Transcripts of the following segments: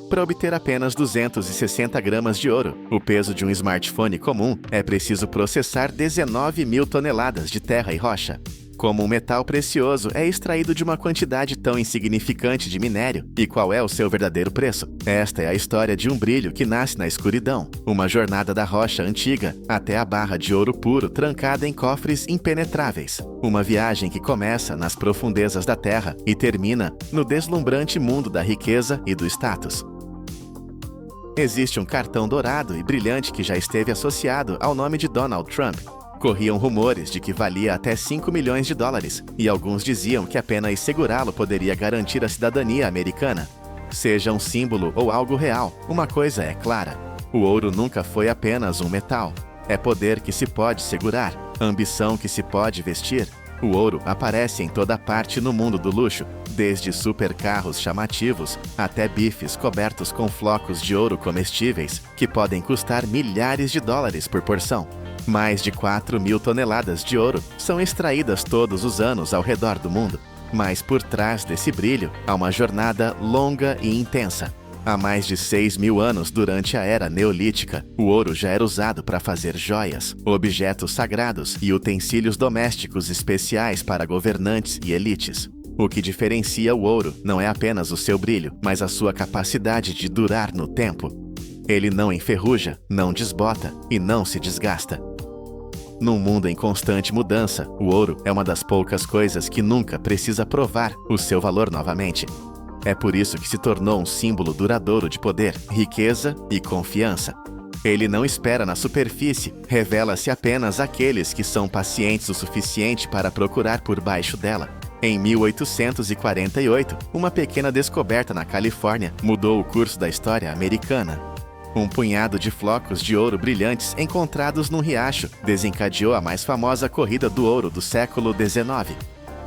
Para obter apenas 260 gramas de ouro, o peso de um smartphone comum, é preciso processar 19 mil toneladas de terra e rocha. Como um metal precioso é extraído de uma quantidade tão insignificante de minério? E qual é o seu verdadeiro preço? Esta é a história de um brilho que nasce na escuridão, uma jornada da rocha antiga até a barra de ouro puro trancada em cofres impenetráveis. Uma viagem que começa nas profundezas da terra e termina no deslumbrante mundo da riqueza e do status. Existe um cartão dourado e brilhante que já esteve associado ao nome de Donald Trump. Corriam rumores de que valia até 5 milhões de dólares, e alguns diziam que apenas segurá-lo poderia garantir a cidadania americana. Seja um símbolo ou algo real, uma coisa é clara: o ouro nunca foi apenas um metal. É poder que se pode segurar, ambição que se pode vestir. O ouro aparece em toda parte no mundo do luxo, desde supercarros chamativos até bifes cobertos com flocos de ouro comestíveis, que podem custar milhares de dólares por porção. Mais de 4 mil toneladas de ouro são extraídas todos os anos ao redor do mundo. Mas por trás desse brilho há uma jornada longa e intensa. Há mais de 6 mil anos, durante a Era Neolítica, o ouro já era usado para fazer joias, objetos sagrados e utensílios domésticos especiais para governantes e elites. O que diferencia o ouro não é apenas o seu brilho, mas a sua capacidade de durar no tempo. Ele não enferruja, não desbota e não se desgasta. Num mundo em constante mudança, o ouro é uma das poucas coisas que nunca precisa provar o seu valor novamente. É por isso que se tornou um símbolo duradouro de poder, riqueza e confiança. Ele não espera na superfície, revela-se apenas àqueles que são pacientes o suficiente para procurar por baixo dela. Em 1848, uma pequena descoberta na Califórnia mudou o curso da história americana. Um punhado de flocos de ouro brilhantes encontrados num riacho desencadeou a mais famosa corrida do ouro do século XIX.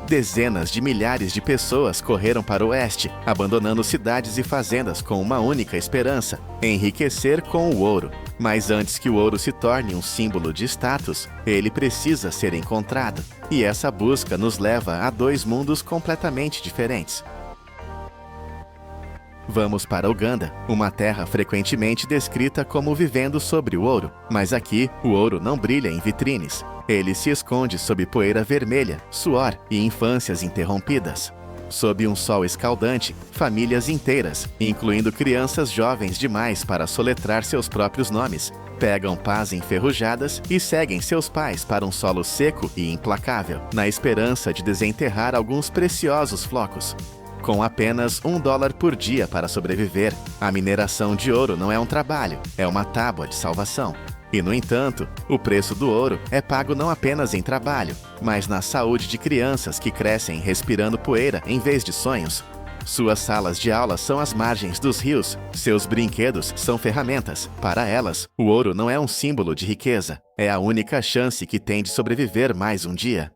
Dezenas de milhares de pessoas correram para o oeste, abandonando cidades e fazendas com uma única esperança: enriquecer com o ouro. Mas antes que o ouro se torne um símbolo de status, ele precisa ser encontrado. E essa busca nos leva a dois mundos completamente diferentes. Vamos para Uganda, uma terra frequentemente descrita como vivendo sobre o ouro. Mas aqui, o ouro não brilha em vitrines. Ele se esconde sob poeira vermelha, suor e infâncias interrompidas. Sob um sol escaldante, famílias inteiras, incluindo crianças jovens demais para soletrar seus próprios nomes, pegam pás enferrujadas e seguem seus pais para um solo seco e implacável, na esperança de desenterrar alguns preciosos flocos. Com apenas $1 por dia para sobreviver, a mineração de ouro não é um trabalho, é uma tábua de salvação. E, no entanto, o preço do ouro é pago não apenas em trabalho, mas na saúde de crianças que crescem respirando poeira em vez de sonhos. Suas salas de aula são as margens dos rios, seus brinquedos são ferramentas. Para elas, o ouro não é um símbolo de riqueza, é a única chance que tem de sobreviver mais um dia.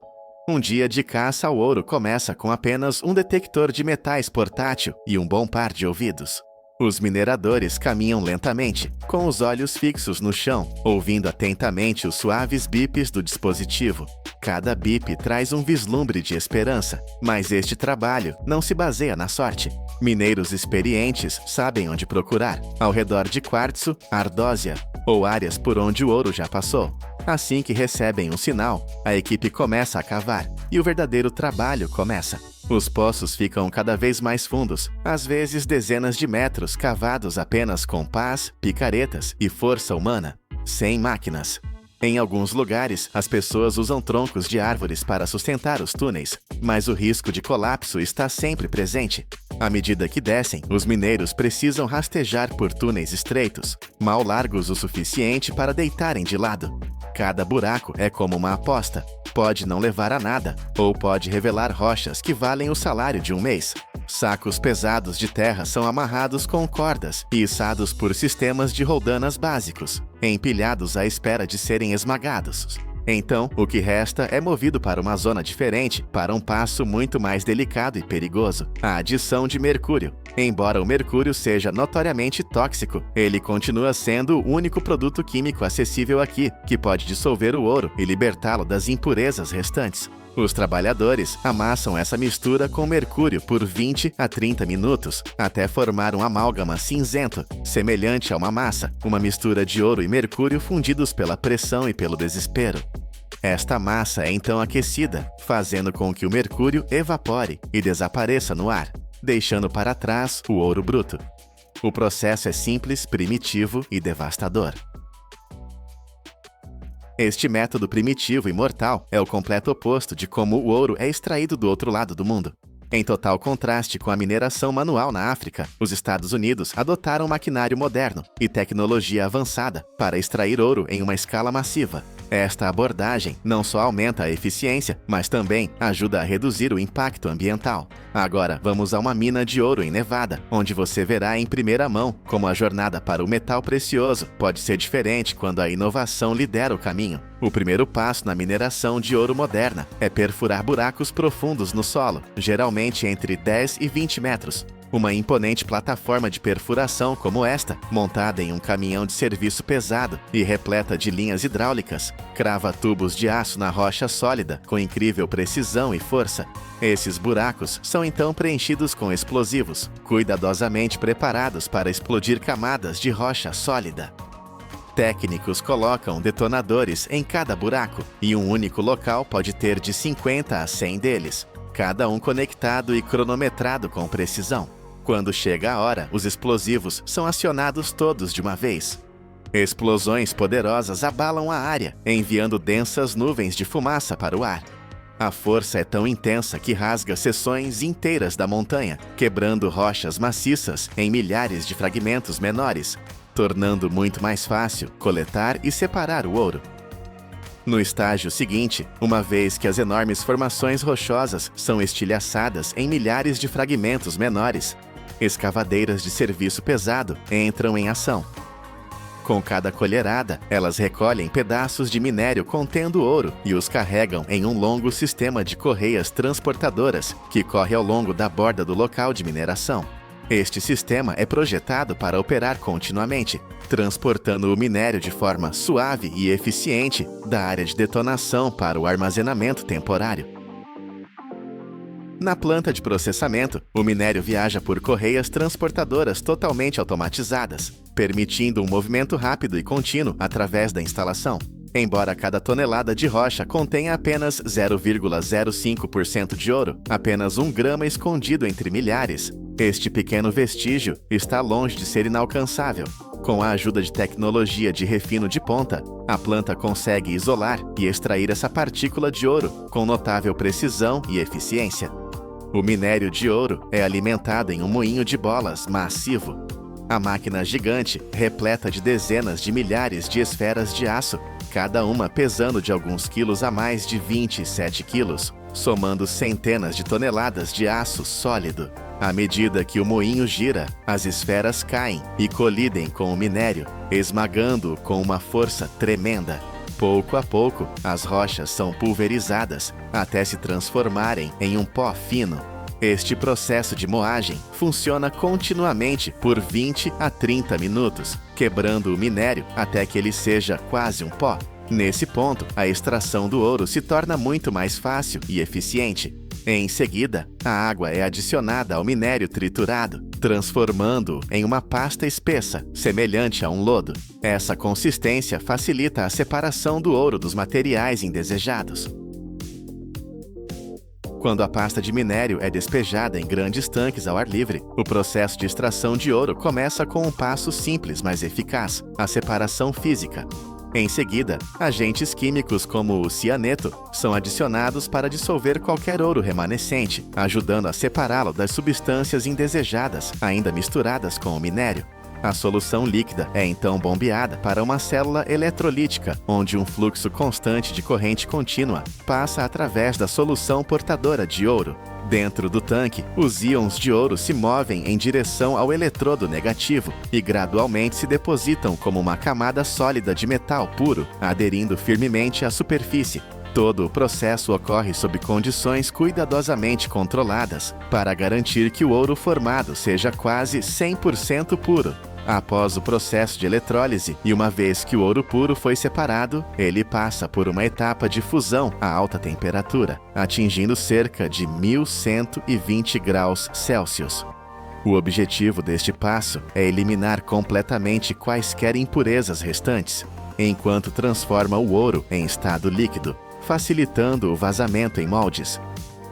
Um dia de caça ao ouro começa com apenas um detector de metais portátil e um bom par de ouvidos. Os mineradores caminham lentamente, com os olhos fixos no chão, ouvindo atentamente os suaves bips do dispositivo. Cada bip traz um vislumbre de esperança, mas este trabalho não se baseia na sorte. Mineiros experientes sabem onde procurar, ao redor de quartzo, ardósia ou áreas por onde o ouro já passou. Assim que recebem um sinal, a equipe começa a cavar e o verdadeiro trabalho começa. Os poços ficam cada vez mais fundos, às vezes dezenas de metros, cavados apenas com pás, picaretas e força humana, sem máquinas. Em alguns lugares, as pessoas usam troncos de árvores para sustentar os túneis, mas o risco de colapso está sempre presente. À medida que descem, os mineiros precisam rastejar por túneis estreitos, mal largos o suficiente para deitarem de lado. Cada buraco é como uma aposta. Pode não levar a nada, ou pode revelar rochas que valem o salário de um mês. Sacos pesados de terra são amarrados com cordas e içados por sistemas de roldanas básicos, empilhados à espera de serem esmagados. Então, o que resta é movido para uma zona diferente, para um passo muito mais delicado e perigoso: a adição de mercúrio. Embora o mercúrio seja notoriamente tóxico, ele continua sendo o único produto químico acessível aqui, que pode dissolver o ouro e libertá-lo das impurezas restantes. Os trabalhadores amassam essa mistura com mercúrio por 20 a 30 minutos, até formar um amálgama cinzento, semelhante a uma massa, uma mistura de ouro e mercúrio fundidos pela pressão e pelo desespero. Esta massa é então aquecida, fazendo com que o mercúrio evapore e desapareça no ar, deixando para trás o ouro bruto. O processo é simples, primitivo e devastador. Este método primitivo e mortal é o completo oposto de como o ouro é extraído do outro lado do mundo. Em total contraste com a mineração manual na África, os Estados Unidos adotaram maquinário moderno e tecnologia avançada para extrair ouro em uma escala massiva. Esta abordagem não só aumenta a eficiência, mas também ajuda a reduzir o impacto ambiental. Agora, vamos a uma mina de ouro em Nevada, onde você verá em primeira mão como a jornada para o metal precioso pode ser diferente quando a inovação lidera o caminho. O primeiro passo na mineração de ouro moderna é perfurar buracos profundos no solo, geralmente entre 10 e 20 metros. Uma imponente plataforma de perfuração como esta, montada em um caminhão de serviço pesado e repleta de linhas hidráulicas, crava tubos de aço na rocha sólida com incrível precisão e força. Esses buracos são então preenchidos com explosivos, cuidadosamente preparados para explodir camadas de rocha sólida. Técnicos colocam detonadores em cada buraco e um único local pode ter de 50 a 100 deles, cada um conectado e cronometrado com precisão. Quando chega a hora, os explosivos são acionados todos de uma vez. Explosões poderosas abalam a área, enviando densas nuvens de fumaça para o ar. A força é tão intensa que rasga seções inteiras da montanha, quebrando rochas maciças em milhares de fragmentos menores, tornando muito mais fácil coletar e separar o ouro. No estágio seguinte, uma vez que as enormes formações rochosas são estilhaçadas em milhares de fragmentos menores, escavadeiras de serviço pesado entram em ação. Com cada colherada, elas recolhem pedaços de minério contendo ouro e os carregam em um longo sistema de correias transportadoras que corre ao longo da borda do local de mineração. Este sistema é projetado para operar continuamente, transportando o minério de forma suave e eficiente da área de detonação para o armazenamento temporário. Na planta de processamento, o minério viaja por correias transportadoras totalmente automatizadas, permitindo um movimento rápido e contínuo através da instalação. Embora cada tonelada de rocha contenha apenas 0,05% de ouro, apenas 1 grama escondido entre milhares, este pequeno vestígio está longe de ser inalcançável. Com a ajuda de tecnologia de refino de ponta, a planta consegue isolar e extrair essa partícula de ouro com notável precisão e eficiência. O minério de ouro é alimentado em um moinho de bolas massivo. A máquina gigante, repleta de dezenas de milhares de esferas de aço, cada uma pesando de alguns quilos a mais de 27 quilos, somando centenas de toneladas de aço sólido. À medida que o moinho gira, as esferas caem e colidem com o minério, esmagando-o com uma força tremenda. Pouco a pouco, as rochas são pulverizadas até se transformarem em um pó fino. Este processo de moagem funciona continuamente por 20 a 30 minutos, quebrando o minério até que ele seja quase um pó. Nesse ponto, a extração do ouro se torna muito mais fácil e eficiente. Em seguida, a água é adicionada ao minério triturado, transformando-o em uma pasta espessa, semelhante a um lodo. Essa consistência facilita a separação do ouro dos materiais indesejados. Quando a pasta de minério é despejada em grandes tanques ao ar livre, o processo de extração de ouro começa com um passo simples, mas eficaz: a separação física. Em seguida, agentes químicos como o cianeto são adicionados para dissolver qualquer ouro remanescente, ajudando a separá-lo das substâncias indesejadas, ainda misturadas com o minério. A solução líquida é então bombeada para uma célula eletrolítica, onde um fluxo constante de corrente contínua passa através da solução portadora de ouro. Dentro do tanque, os íons de ouro se movem em direção ao eletrodo negativo e gradualmente se depositam como uma camada sólida de metal puro, aderindo firmemente à superfície. Todo o processo ocorre sob condições cuidadosamente controladas, para garantir que o ouro formado seja quase 100% puro. Após o processo de eletrólise e uma vez que o ouro puro foi separado, ele passa por uma etapa de fusão a alta temperatura, atingindo cerca de 1120 graus Celsius. O objetivo deste passo é eliminar completamente quaisquer impurezas restantes, enquanto transforma o ouro em estado líquido, facilitando o vazamento em moldes.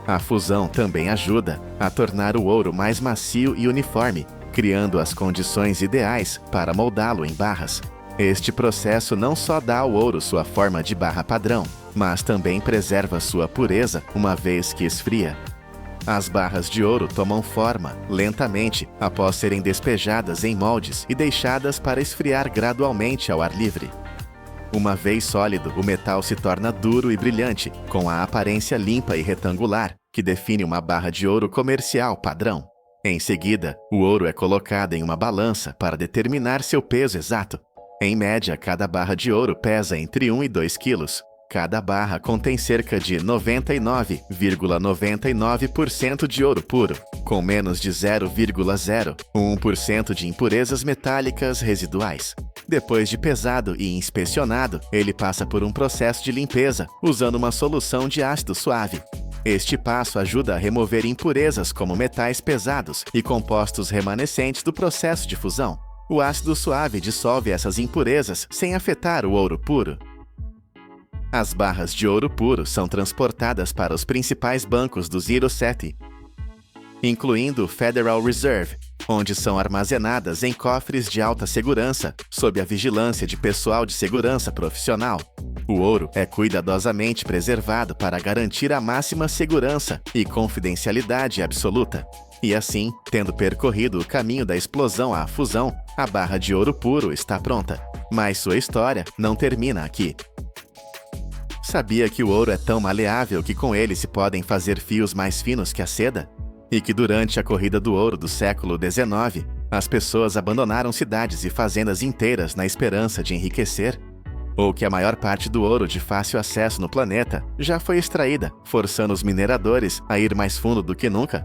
A fusão também ajuda a tornar o ouro mais macio e uniforme, criando as condições ideais para moldá-lo em barras. Este processo não só dá ao ouro sua forma de barra padrão, mas também preserva sua pureza uma vez que esfria. As barras de ouro tomam forma, lentamente, após serem despejadas em moldes e deixadas para esfriar gradualmente ao ar livre. Uma vez sólido, o metal se torna duro e brilhante, com a aparência limpa e retangular, que define uma barra de ouro comercial padrão. Em seguida, o ouro é colocado em uma balança para determinar seu peso exato. Em média, cada barra de ouro pesa entre 1 e 2 quilos. Cada barra contém cerca de 99,99% de ouro puro, com menos de 0,01% de impurezas metálicas residuais. Depois de pesado e inspecionado, ele passa por um processo de limpeza, usando uma solução de ácido suave. Este passo ajuda a remover impurezas como metais pesados e compostos remanescentes do processo de fusão. O ácido suave dissolve essas impurezas sem afetar o ouro puro. As barras de ouro puro são transportadas para os principais bancos do Zero Seti, incluindo o Federal Reserve, onde são armazenadas em cofres de alta segurança, sob a vigilância de pessoal de segurança profissional. O ouro é cuidadosamente preservado para garantir a máxima segurança e confidencialidade absoluta. E assim, tendo percorrido o caminho da explosão à fusão, a barra de ouro puro está pronta. Mas sua história não termina aqui. Sabia que o ouro é tão maleável que com ele se podem fazer fios mais finos que a seda? E que durante a corrida do ouro do século XIX, as pessoas abandonaram cidades e fazendas inteiras na esperança de enriquecer? Ou que a maior parte do ouro de fácil acesso no planeta já foi extraída, forçando os mineradores a ir mais fundo do que nunca?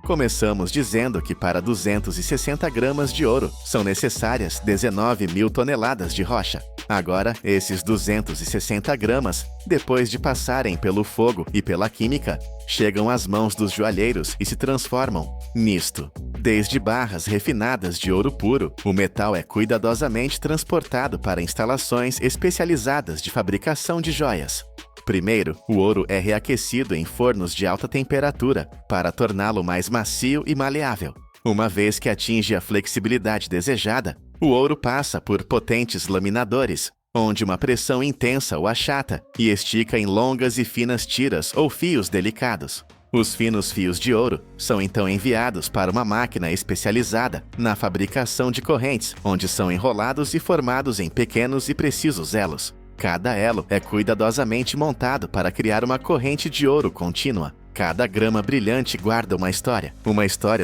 Começamos dizendo que para 260 gramas de ouro são necessárias 19 mil toneladas de rocha. Agora, esses 260 gramas, depois de passarem pelo fogo e pela química, chegam às mãos dos joalheiros e se transformam nisto. Desde barras refinadas de ouro puro, o metal é cuidadosamente transportado para instalações especializadas de fabricação de joias. Primeiro, o ouro é reaquecido em fornos de alta temperatura para torná-lo mais macio e maleável. Uma vez que atinge a flexibilidade desejada, o ouro passa por potentes laminadores, onde uma pressão intensa o achata e estica em longas e finas tiras ou fios delicados. Os finos fios de ouro são então enviados para uma máquina especializada na fabricação de correntes, onde são enrolados e formados em pequenos e precisos elos. Cada elo é cuidadosamente montado para criar uma corrente de ouro contínua. Cada grama brilhante guarda uma história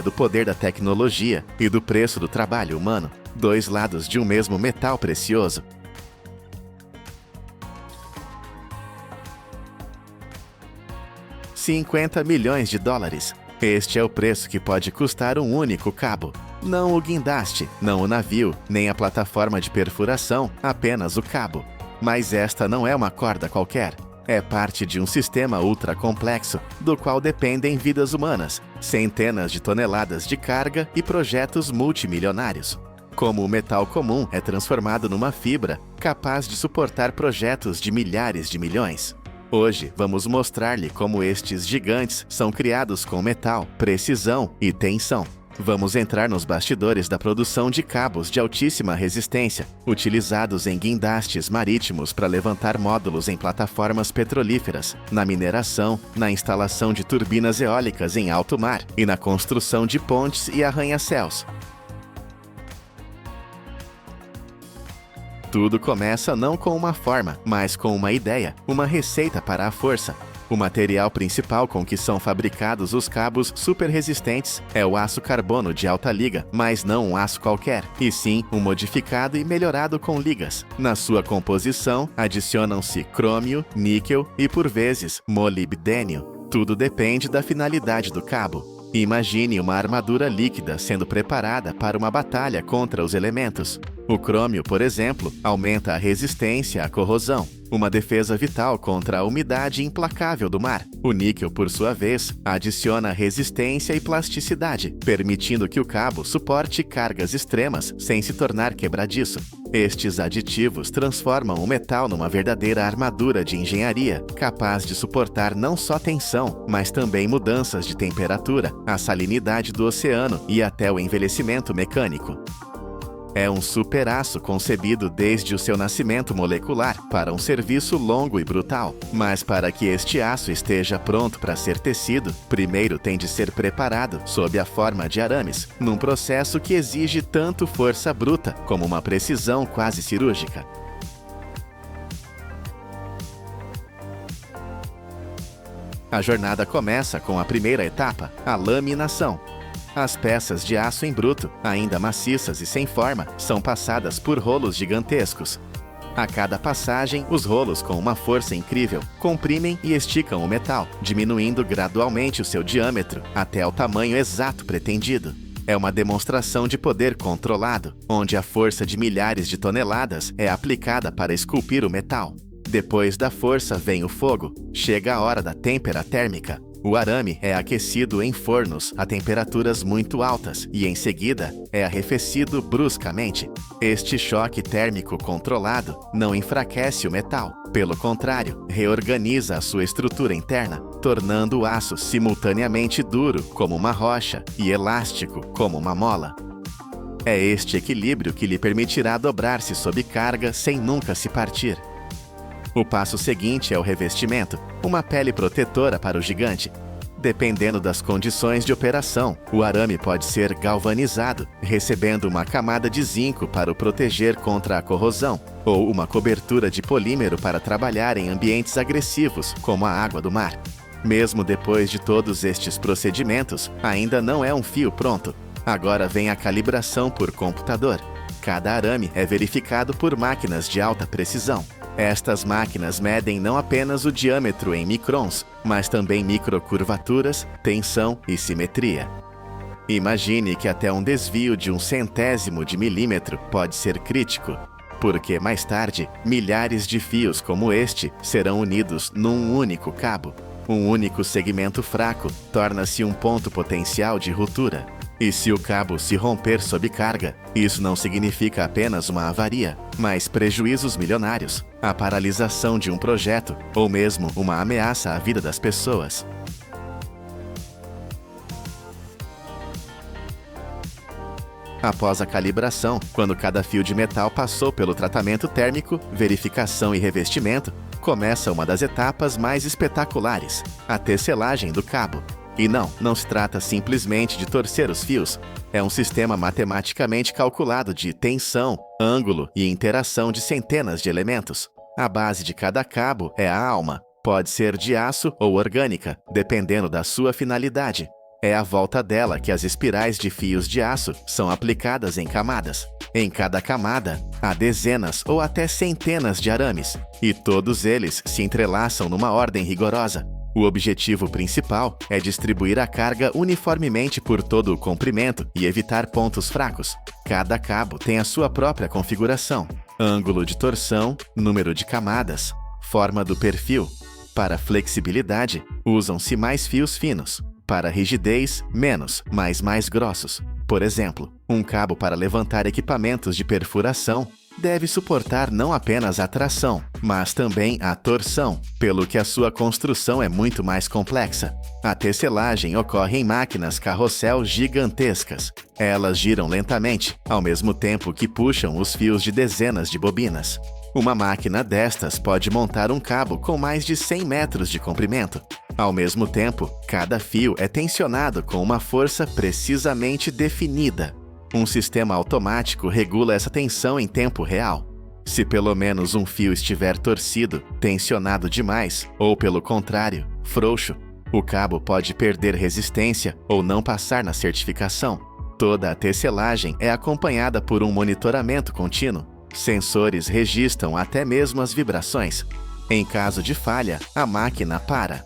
do poder da tecnologia e do preço do trabalho humano, dois lados de um mesmo metal precioso. $50 milhões. Este é o preço que pode custar um único cabo. Não o guindaste, não o navio, nem a plataforma de perfuração, apenas o cabo. Mas esta não é uma corda qualquer. É parte de um sistema ultra complexo, do qual dependem vidas humanas, centenas de toneladas de carga e projetos multimilionários. Como o metal comum é transformado numa fibra capaz de suportar projetos de milhares de milhões. Hoje, vamos mostrar-lhe como estes gigantes são criados com metal, precisão e tensão. Vamos entrar nos bastidores da produção de cabos de altíssima resistência, utilizados em guindastes marítimos para levantar módulos em plataformas petrolíferas, na mineração, na instalação de turbinas eólicas em alto mar e na construção de pontes e arranha-céus. Tudo começa não com uma forma, mas com uma ideia, uma receita para a força. O material principal com que são fabricados os cabos super resistentes é o aço carbono de alta liga, mas não um aço qualquer, e sim um modificado e melhorado com ligas. Na sua composição, adicionam-se crômio, níquel e, por vezes, molibdênio. Tudo depende da finalidade do cabo. Imagine uma armadura líquida sendo preparada para uma batalha contra os elementos. O crômio, por exemplo, aumenta a resistência à corrosão, uma defesa vital contra a umidade implacável do mar. O níquel, por sua vez, adiciona resistência e plasticidade, permitindo que o cabo suporte cargas extremas sem se tornar quebradiço. Estes aditivos transformam o metal numa verdadeira armadura de engenharia, capaz de suportar não só tensão, mas também mudanças de temperatura, a salinidade do oceano e até o envelhecimento mecânico. É um super-aço concebido desde o seu nascimento molecular para um serviço longo e brutal. Mas para que este aço esteja pronto para ser tecido, primeiro tem de ser preparado sob a forma de arames, num processo que exige tanto força bruta como uma precisão quase cirúrgica. A jornada começa com a primeira etapa, a laminação. As peças de aço em bruto, ainda maciças e sem forma, são passadas por rolos gigantescos. A cada passagem, os rolos, com uma força incrível, comprimem e esticam o metal, diminuindo gradualmente o seu diâmetro até o tamanho exato pretendido. É uma demonstração de poder controlado, onde a força de milhares de toneladas é aplicada para esculpir o metal. Depois da força vem o fogo. Chega a hora da têmpera térmica. O arame é aquecido em fornos a temperaturas muito altas e, em seguida, é arrefecido bruscamente. Este choque térmico controlado não enfraquece o metal. Pelo contrário, reorganiza a sua estrutura interna, tornando o aço simultaneamente duro, como uma rocha, e elástico, como uma mola. É este equilíbrio que lhe permitirá dobrar-se sob carga sem nunca se partir. O passo seguinte é o revestimento, uma pele protetora para o gigante. Dependendo das condições de operação, o arame pode ser galvanizado, recebendo uma camada de zinco para o proteger contra a corrosão, ou uma cobertura de polímero para trabalhar em ambientes agressivos, como a água do mar. Mesmo depois de todos estes procedimentos, ainda não é um fio pronto. Agora vem a calibração por computador. Cada arame é verificado por máquinas de alta precisão. Estas máquinas medem não apenas o diâmetro em microns, mas também microcurvaturas, tensão e simetria. Imagine que até um desvio de 1/100º de milímetro pode ser crítico, porque mais tarde, milhares de fios como este serão unidos num único cabo. Um único segmento fraco torna-se um ponto potencial de ruptura. E se o cabo se romper sob carga, isso não significa apenas uma avaria, mas prejuízos milionários, a paralisação de um projeto ou mesmo uma ameaça à vida das pessoas. Após a calibração, quando cada fio de metal passou pelo tratamento térmico, verificação e revestimento, começa uma das etapas mais espetaculares, a tecelagem do cabo. E não se trata simplesmente de torcer os fios. É um sistema matematicamente calculado de tensão, ângulo e interação de centenas de elementos. A base de cada cabo é a alma. Pode ser de aço ou orgânica, dependendo da sua finalidade. É à volta dela que as espirais de fios de aço são aplicadas em camadas. Em cada camada, há dezenas ou até centenas de arames, e todos eles se entrelaçam numa ordem rigorosa. O objetivo principal é distribuir a carga uniformemente por todo o comprimento e evitar pontos fracos. Cada cabo tem a sua própria configuração: ângulo de torção, número de camadas, forma do perfil. Para flexibilidade, usam-se mais fios finos. Para rigidez, menos, mas mais grossos. Por exemplo, um cabo para levantar equipamentos de perfuração deve suportar não apenas a tração, mas também a torção, pelo que a sua construção é muito mais complexa. A tecelagem ocorre em máquinas carrossel gigantescas. Elas giram lentamente, ao mesmo tempo que puxam os fios de dezenas de bobinas. Uma máquina destas pode montar um cabo com mais de 100 metros de comprimento. Ao mesmo tempo, cada fio é tensionado com uma força precisamente definida. Um sistema automático regula essa tensão em tempo real. Se pelo menos um fio estiver torcido, tensionado demais, ou pelo contrário, frouxo, o cabo pode perder resistência ou não passar na certificação. Toda a tecelagem é acompanhada por um monitoramento contínuo. Sensores registram até mesmo as vibrações. Em caso de falha, a máquina para.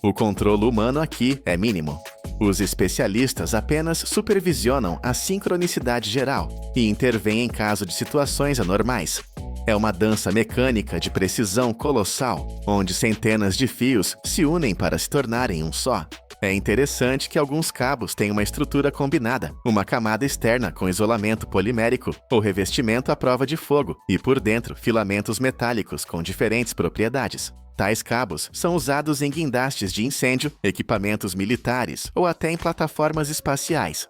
O controle humano aqui é mínimo. Os especialistas apenas supervisionam a sincronicidade geral e intervêm em caso de situações anormais. É uma dança mecânica de precisão colossal, onde centenas de fios se unem para se tornarem um só. É interessante que alguns cabos têm uma estrutura combinada, uma camada externa com isolamento polimérico ou revestimento à prova de fogo e, por dentro, filamentos metálicos com diferentes propriedades. Tais cabos são usados em guindastes de incêndio, equipamentos militares ou até em plataformas espaciais.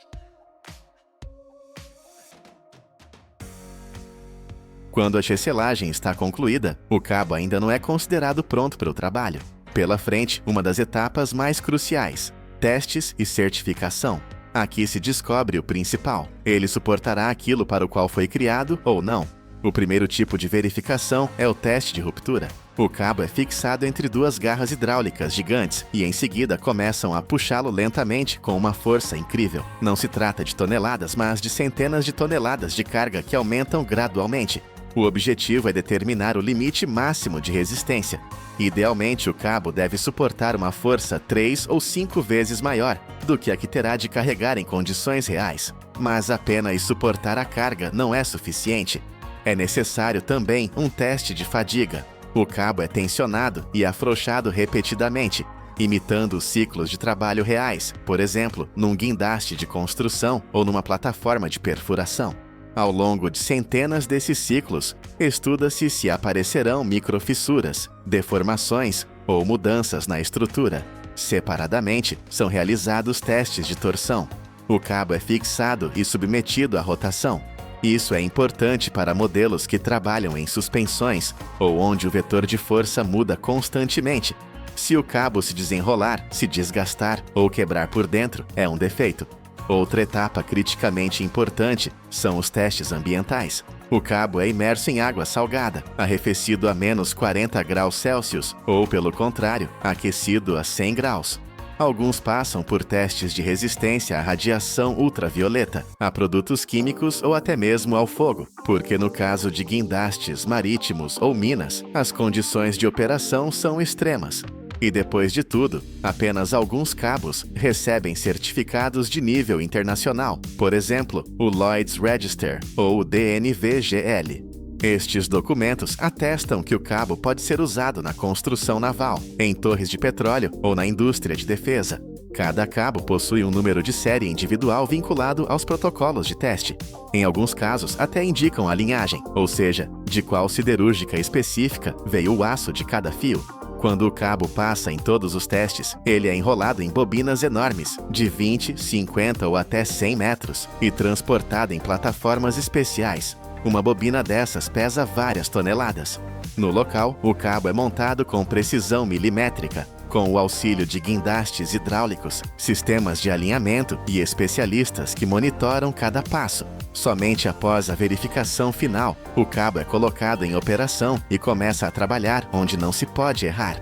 Quando a tecelagem está concluída, o cabo ainda não é considerado pronto para o trabalho. Pela frente, uma das etapas mais cruciais: testes e certificação. Aqui se descobre o principal. Ele suportará aquilo para o qual foi criado ou não. O primeiro tipo de verificação é o teste de ruptura. O cabo é fixado entre duas garras hidráulicas gigantes e em seguida começam a puxá-lo lentamente com uma força incrível. Não se trata de toneladas, mas de centenas de toneladas de carga que aumentam gradualmente. O objetivo é determinar o limite máximo de resistência. Idealmente, o cabo deve suportar uma força 3 ou 5 vezes maior do que a que terá de carregar em condições reais. Mas apenas suportar a carga não é suficiente. É necessário também um teste de fadiga. O cabo é tensionado e afrouxado repetidamente, imitando os ciclos de trabalho reais, por exemplo, num guindaste de construção ou numa plataforma de perfuração. Ao longo de centenas desses ciclos, estuda-se se aparecerão microfissuras, deformações ou mudanças na estrutura. Separadamente, são realizados testes de torção. O cabo é fixado e submetido à rotação. Isso é importante para modelos que trabalham em suspensões ou onde o vetor de força muda constantemente. Se o cabo se desenrolar, se desgastar ou quebrar por dentro, é um defeito. Outra etapa criticamente importante são os testes ambientais. O cabo é imerso em água salgada, arrefecido a menos 40 graus Celsius ou, pelo contrário, aquecido a 100 graus. Alguns passam por testes de resistência à radiação ultravioleta, a produtos químicos ou até mesmo ao fogo, porque no caso de guindastes marítimos ou minas, as condições de operação são extremas. E depois de tudo, apenas alguns cabos recebem certificados de nível internacional, por exemplo, o Lloyd's Register ou o DNVGL. Estes documentos atestam que o cabo pode ser usado na construção naval, em torres de petróleo ou na indústria de defesa. Cada cabo possui um número de série individual vinculado aos protocolos de teste. Em alguns casos, até indicam a linhagem, ou seja, de qual siderúrgica específica veio o aço de cada fio. Quando o cabo passa em todos os testes, ele é enrolado em bobinas enormes, de 20, 50 ou até 100 metros, e transportado em plataformas especiais. Uma bobina dessas pesa várias toneladas. No local, o cabo é montado com precisão milimétrica, com o auxílio de guindastes hidráulicos, sistemas de alinhamento e especialistas que monitoram cada passo. Somente após a verificação final, o cabo é colocado em operação e começa a trabalhar onde não se pode errar.